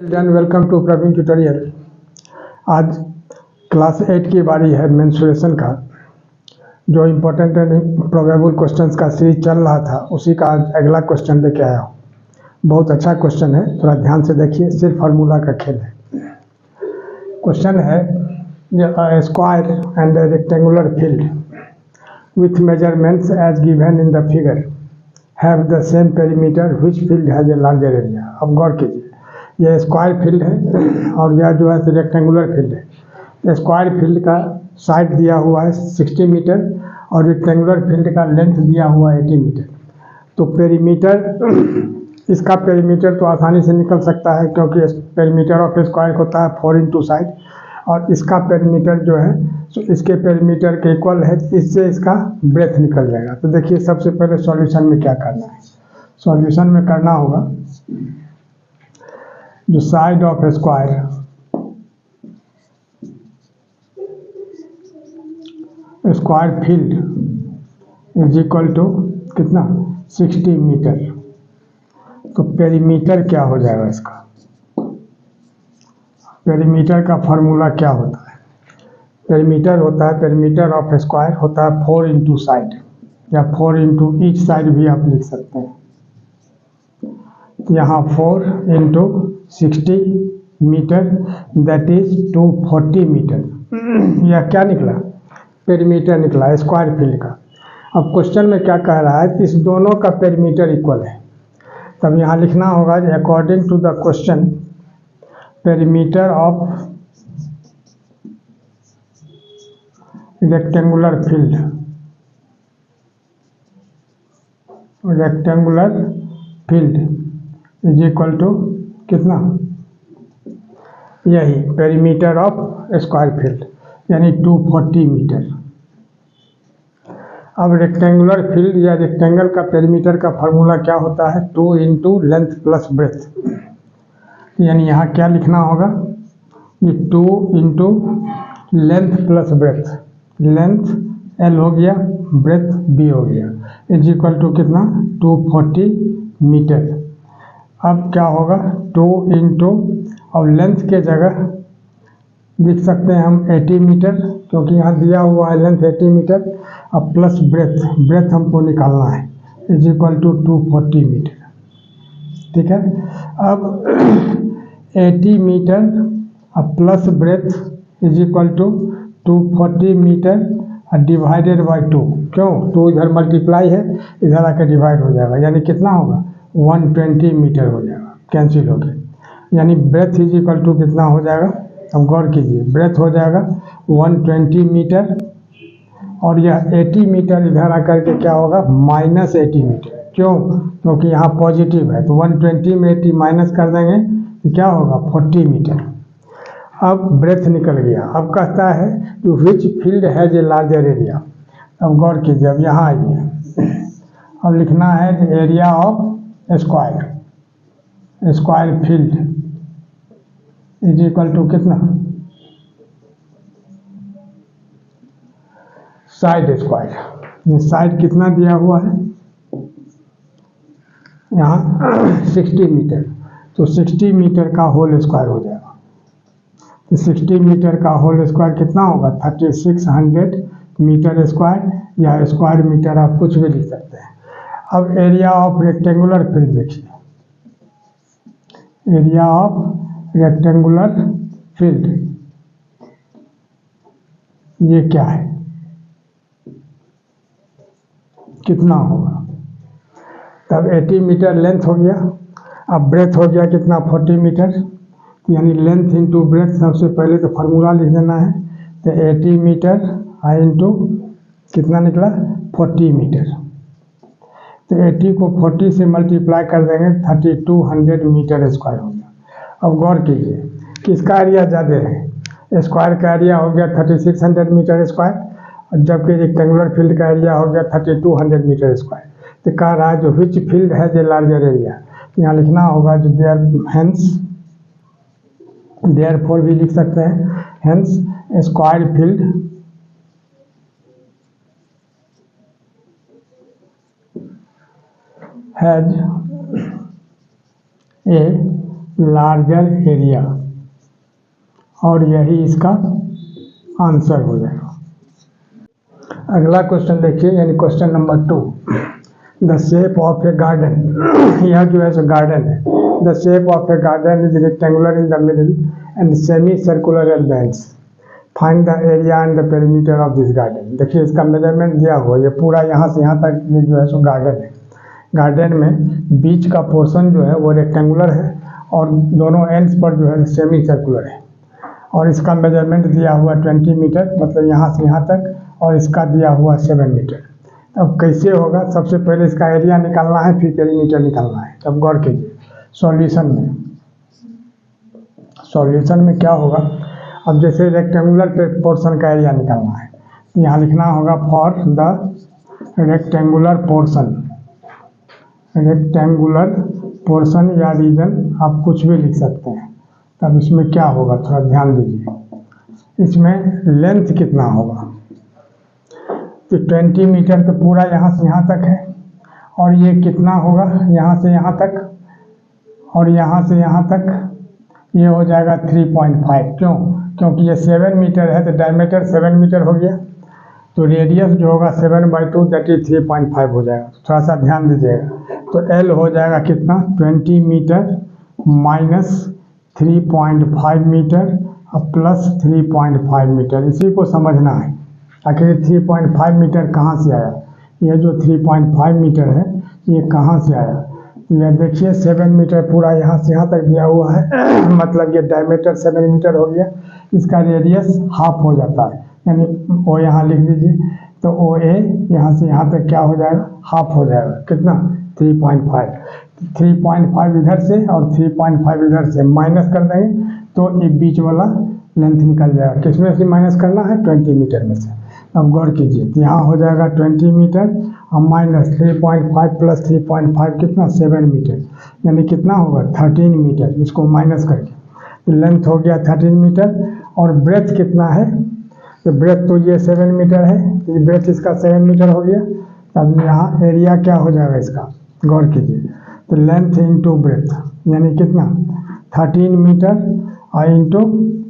Welcome to Praveen tutorial. आज class 8 की बारी है मेंस्ट्रुएशन का। जो इम्पोर्टेंट एंड प्रोबेबल क्वेश्चंस का सीरीज चल रहा था उसी का आज अगला क्वेश्चन लेके आया हूँ। बहुत अच्छा क्वेश्चन है, थोड़ा ध्यान से देखिए, सिर्फ फार्मूला का खेल है। क्वेश्चन है square and rectangular field with measurements as given in the figure have the same perimeter which field has a larger area. अब गौर कीजिए, यह स्क्वायर फील्ड है और यह जो है रेक्टेंगुलर फील्ड है। स्क्वायर फील्ड का साइड दिया हुआ है 60 मीटर और रेक्टेंगुलर फील्ड का लेंथ दिया हुआ है 80 मीटर। तो पेरीमीटर, इसका पेरीमीटर तो आसानी से निकल सकता है क्योंकि पेरीमीटर ऑफ स्क्वायर होता है 4 इंटू साइड, और इसका पेरीमीटर जो है तो इसके पेरीमीटर के इक्वल है, इससे इसका ब्रेथ निकल जाएगा। तो देखिए, सबसे पहले सॉल्यूशन में क्या करना है। सॉल्यूशन में करना होगा जो side of square field is equal to कितना 60 मीटर। तो पेरीमीटर क्या हो जाएगा इसका, पेरीमीटर का फॉर्मूला क्या होता है। पेरीमीटर होता है, पेरीमीटर ऑफ स्क्वायर होता है 4 इंटू साइड, या 4 इंटू ईच साइड भी आप लिख सकते हैं। यहाँ 4 into 60 metre that is 240 metre. यह क्या निकला, पेरीमीटर निकला स्क्वायर फील्ड का। अब क्वेश्चन में क्या कह रहा है, इस दोनों का पेरीमीटर इक्वल है। तब यहाँ लिखना होगा according to the question perimeter of rectangular field is equal to कितना, यही पेरीमीटर ऑफ स्क्वायर फील्ड यानी 240 मीटर। अब रेक्टेंगुलर फील्ड या रेक्टेंगल का पेरीमीटर का फार्मूला क्या होता है, 2 इंटू लेंथ प्लस ब्रेथ। यानी यहाँ क्या लिखना होगा, ये 2 into length plus breadth, length L हो गया, ब्रेथ B हो गया, इज इक्वल टू कितना 240 मीटर। अब क्या होगा 2 इंटू, और लेंथ के जगह लिख सकते हैं हम 80 मीटर क्योंकि यहाँ दिया हुआ है लेंथ 80 मीटर। अब प्लस ब्रेथ हमको निकालना है, इज इक्वल टू 240 मीटर। ठीक है, अब 80 मीटर अब plus breadth is equal to 240 metre divided by 2। क्यों, 2 इधर मल्टीप्लाई है, इधर आकर डिवाइड हो जाएगा, यानी कितना होगा 120 मीटर हो जाएगा, कैंसिल हो गया। यानी ब्रेथ इज इक्वल टू कितना हो जाएगा, अब गौर कीजिए, ब्रेथ हो जाएगा 120 मीटर और यह 80 मीटर इधर आकर के क्या होगा माइनस 80 मीटर। क्यों, क्योंकि यहाँ पॉजिटिव है, तो 120 में 80 माइनस कर देंगे तो क्या होगा 40 मीटर। अब ब्रेथ निकल गया। अब कहता है कि which field has a larger area. अब गौर कीजिए, अब यहाँ आइए, अब लिखना है area of square field is equal to कितना, साइड स्क्वायर। साइड कितना दिया हुआ है यहाँ 60 मीटर, तो 60 मीटर का होल स्क्वायर हो जाएगा। तो 60 मीटर का होल स्क्वायर कितना होगा 3600 मीटर स्क्वायर, या स्क्वायर मीटर आप कुछ भी लिख सकते हैं। अब एरिया ऑफ रेक्टेंगुलर फील्ड देखिए, एरिया ऑफ रेक्टेंगुलर फील्ड ये क्या है, कितना होगा। तब 80 मीटर लेंथ हो गया, अब ब्रेथ हो गया कितना 40 मीटर, यानी लेंथ इंटू ब्रेथ। सबसे पहले तो फार्मूला लिख देना है, तो 80 मीटर इंटू कितना निकला 40 मीटर। तो 80 को 40 से मल्टीप्लाई कर देंगे 3200 मीटर स्क्वायर हो गया। अब गौर कीजिए, किसका एरिया ज़्यादा है, स्क्वायर का एरिया हो गया 3600 मीटर स्क्वायर, और जबकि रेक्टेंगुलर फील्ड का एरिया हो गया 3200 मीटर स्क्वायर। तो कह रहा है जो विच फील्ड है जो लार्जर एरिया, यहाँ लिखना होगा जो देयरफॉर भी लिख सकते हैं, hence square field has a larger area, और यही इसका आंसर हो जाएगा। अगला क्वेश्चन देखिए, यानी question number 2, the shape of A garden. यह जो है सो गार्डन है। The shape of A garden is rectangular in the middle and semi circular at the ends. Find the area and the perimeter of this garden. देखिए इसका measurement दिया हुआ, ये पूरा यहाँ से यहाँ तक ये जो है सो गार्डन है। गार्डन में बीच का पोर्शन जो है वो रेक्टेंगुलर है और दोनों एंड्स पर जो है सेमी सर्कुलर है, और इसका मेजरमेंट दिया हुआ 20 मीटर, मतलब यहाँ से यहाँ तक, और इसका दिया हुआ 7 मीटर। अब कैसे होगा, सबसे पहले इसका एरिया निकालना है, फिर पेरीमीटर निकालना है। अब गौर कीजिए सॉल्यूशन में क्या होगा। अब जैसे रेक्टेंगुलर पोर्शन का एरिया निकालना है, तो यहाँ लिखना होगा फॉर द रेक्टेंगुलर पोर्शन या रीजन, आप कुछ भी लिख सकते हैं। तब इसमें क्या होगा, थोड़ा ध्यान दीजिए। इसमें लेंथ कितना होगा, तो 20 मीटर तो पूरा यहाँ से यहाँ तक है, और ये कितना होगा यहाँ से यहाँ तक, और यहाँ से यहाँ तक ये हो जाएगा 3.5। क्यों? क्योंकि ये 7 मीटर है तो डायमीटर 7 मीटर हो गया, तो रेडियस जो होगा 7/2 दैट इज 3.5 हो जाएगा। थोड़ा सा ध्यान दीजिएगा। तो L हो जाएगा कितना, 20 मीटर माइनस 3.5 मीटर और प्लस 3.5 मीटर। इसी को समझना है आखिर 3.5 मीटर कहाँ से आया। यह जो 3.5 मीटर है ये कहाँ से आया। यह देखिए 7 मीटर पूरा यहाँ से यहाँ तक दिया हुआ है मतलब ये डायमीटर 7 मीटर हो गया। इसका रेडियस हाफ हो जाता है, यानी वो यहाँ लिख दीजिए। तो ओ ए यहाँ से यहाँ तक क्या हो जाएगा, हाफ हो जाएगा। कितना, 3.5 इधर से और 3.5 इधर से माइनस कर देंगे तो ये बीच वाला लेंथ निकल जाएगा। किसमें से माइनस करना है, 20 मीटर में से। अब गौर कीजिए, तो यहाँ हो जाएगा 20 मीटर और माइनस 3.5 प्लस 3.5 कितना, 7 मीटर, यानी कितना होगा 13 मीटर। इसको माइनस करके तो लेंथ हो गया 13 मीटर। और ब्रेथ कितना है, तो ब्रेथ तो ये 7 मीटर है, तो ये ब्रेथ इसका 7 मीटर हो गया। अब यहाँ एरिया क्या हो जाएगा इसका, गौर कीजिए। तो लेंथ इंटू ब्रेथ यानी कितना, 13 मीटर और इंटू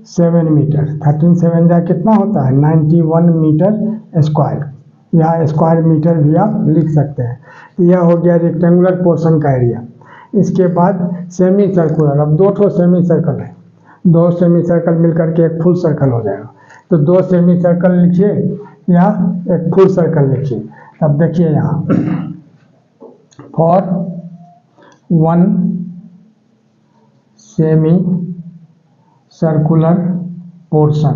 7 मीटर। 13 7 जा कितना होता है, 91 मीटर स्क्वायर। यहाँ स्क्वायर मीटर भी आप लिख सकते हैं। तो यह हो गया रेक्टेंगुलर पोर्शन का एरिया। इसके बाद सेमी सर्कुलर, अब 2 सेमी सर्कल है, 2 सेमी सर्कल मिलकर के एक फुल सर्कल हो जाएगा। तो 2 सेमी सर्कल लिखिए या एक फुल सर्कल लिखिए। अब देखिए यहाँ फॉर 1 सेमी सर्कुलर पोर्शन।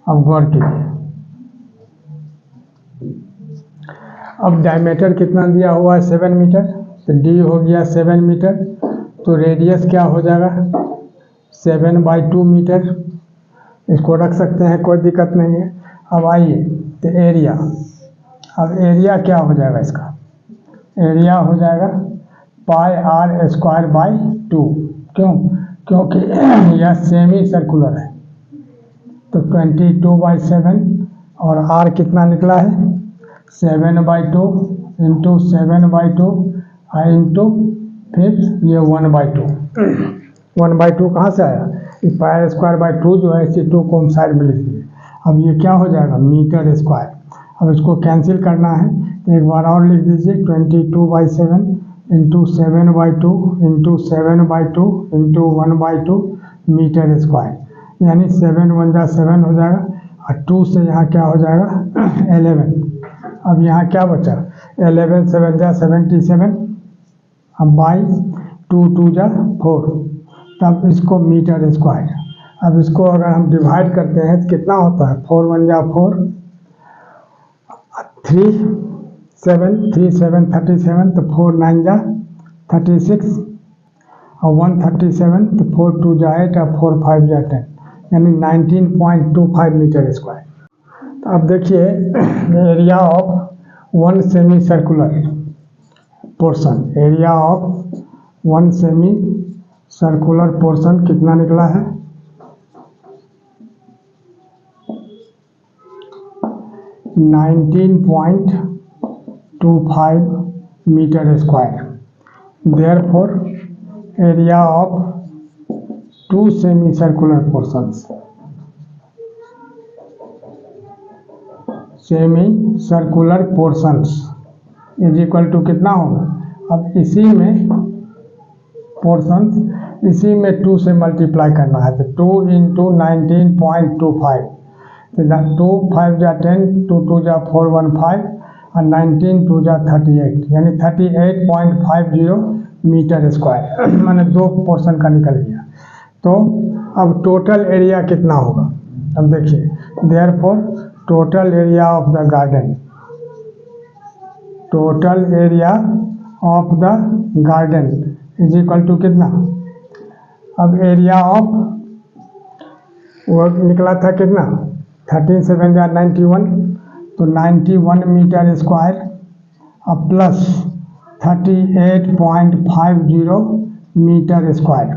अब गौर कीजिए, अब डायमीटर कितना दिया हुआ है, 7 मीटर, तो डी हो गया 7 मीटर। तो रेडियस क्या हो जाएगा, 7/2 मीटर। इसको रख सकते हैं, कोई दिक्कत नहीं है। अब आइए तो एरिया, अब एरिया क्या हो जाएगा इसका, एरिया हो जाएगा πr²/2। क्यों, क्योंकि यह सेमी सर्कुलर है। तो 22/7 और r कितना निकला है, 7/2 इंटू 7/2 और इंटू फिर ये 1/2। 1/2 कहाँ से आया, πr²/2 जो है इसी 2 को हम साइड में लिख दिए। अब ये क्या हो जाएगा, मीटर स्क्वायर। अब इसको कैंसिल करना है तो एक बार और लिख दीजिए, 22/7 into 7/2 into 7/2 into 1/2 metre square. यानी 7 × 1 = 7 हो जाएगा और 2 से यहाँ क्या हो जाएगा 11। अब यहाँ क्या बचा, 11 7 × 77, अब बाई 2 2 × 4, तब इसको मीटर स्क्वायर। अब इसको अगर हम डिवाइड करते हैं तो कितना होता है, 4 × 1 = 4, 3 7 3 7 37, तो 4 9 = 36 और 137, तो 4 2 = 8 और 4 5 = 10, यानी 19.25 मीटर स्क्वायर। तो अब देखिए area of 1 semi circular portion, area of 1 semi circular portion कितना निकला है, 19.25 metre square. Therefore area of two semi circular portions, semi circular portions is equal to कितना होगा। अब इसी में पोर्शंस, इसी में 2 से मल्टीप्लाई करना है, तो 2 इंटू 19.25, तो 2 5 जा 10, 2 2 जा 415 और 19 2 जा 38, यानी 38.50 मीटर स्क्वायर मैंने 2 पोर्शन का निकल गया। तो अब टोटल एरिया कितना होगा, अब देखिए, therefore total area of the garden, total area of the garden is equal to कितना। अब एरिया ऑफ वो निकला था कितना, 13 7 जा 91, तो 91 मीटर स्क्वायर अब प्लस 38.50 मीटर स्क्वायर।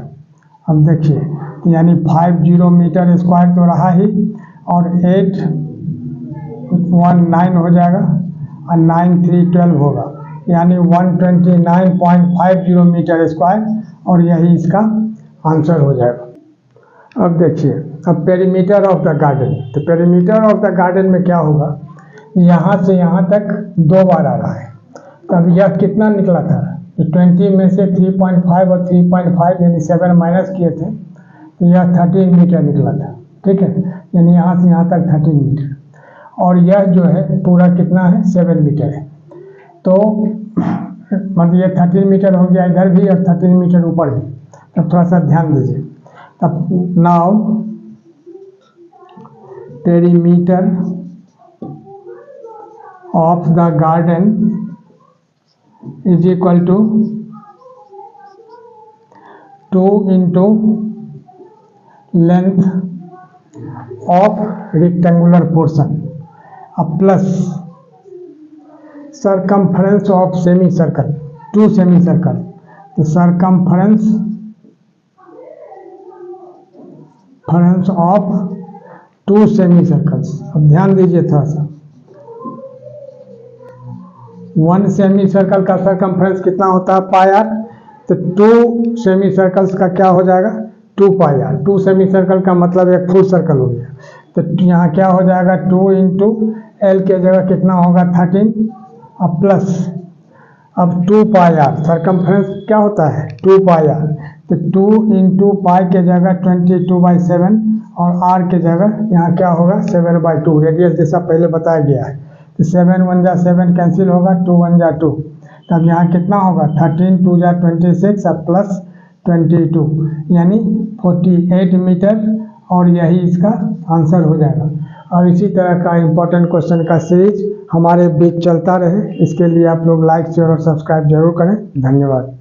अब देखिए, यानी 50 मीटर स्क्वायर तो रहा ही, और 819 हो जाएगा और 9 3 12 होगा, यानी 129.50 मीटर स्क्वायर, और यही इसका आंसर हो जाएगा। अब देखिए, अब पेरीमीटर ऑफ द गार्डन, तो पेरीमीटर ऑफ द गार्डन में क्या होगा, यहाँ से यहाँ तक 2 बार आ रहा है। तो अब यह कितना निकला था, तो 20 में से 3.5 और 3.5 यानी 7 माइनस किए थे, तो यह 13 मीटर निकला था, ठीक है, यानी यहाँ से यहाँ तक 13 मीटर, और यह जो है पूरा कितना है, 7 मीटर है। तो मतलब ये 13 मीटर हो गया इधर भी और 13 मीटर ऊपर भी। तब थोड़ा सा ध्यान दीजिए। तब now perimeter of the garden is equal to 2 into length of rectangular portion अब plus circumference of semi circle, 2 semi circle, तो सरकमफ्रेंस ऑफ 2 सेमी सर्कल्स। अब ध्यान दीजिए थोड़ा सा, 1 सेमी सर्कल का सरकमफ्रेंस कितना होता है, पाई आर, तो 2 सेमी सर्कल्स का क्या हो जाएगा, 2 पाई आर। 2 सेमी सर्कल का मतलब एक फुल सर्कल हो गया, तो यहाँ क्या हो जाएगा, 2 इंटू एल के जगह कितना होगा 13, अब प्लस अब 2 पाई आर, सरकमफ्रेंस क्या होता है 2 पाई आर, तो 2 इंटू पाई के जगह 22/7 और आर के जगह यहाँ क्या होगा 7/2, रेडियस जैसा पहले बताया गया है। तो 7 1 जा 7 कैंसिल होगा, 2 1 जा 2, तब यहाँ कितना होगा 13 2 जा 26 और प्लस 22, यानी 48 मीटर, और यही इसका आंसर हो जाएगा। और इसी तरह का इम्पोर्टेंट क्वेश्चन का सीरीज हमारे बीच चलता रहे, इसके लिए आप लोग लाइक शेयर और सब्सक्राइब जरूर करें। धन्यवाद।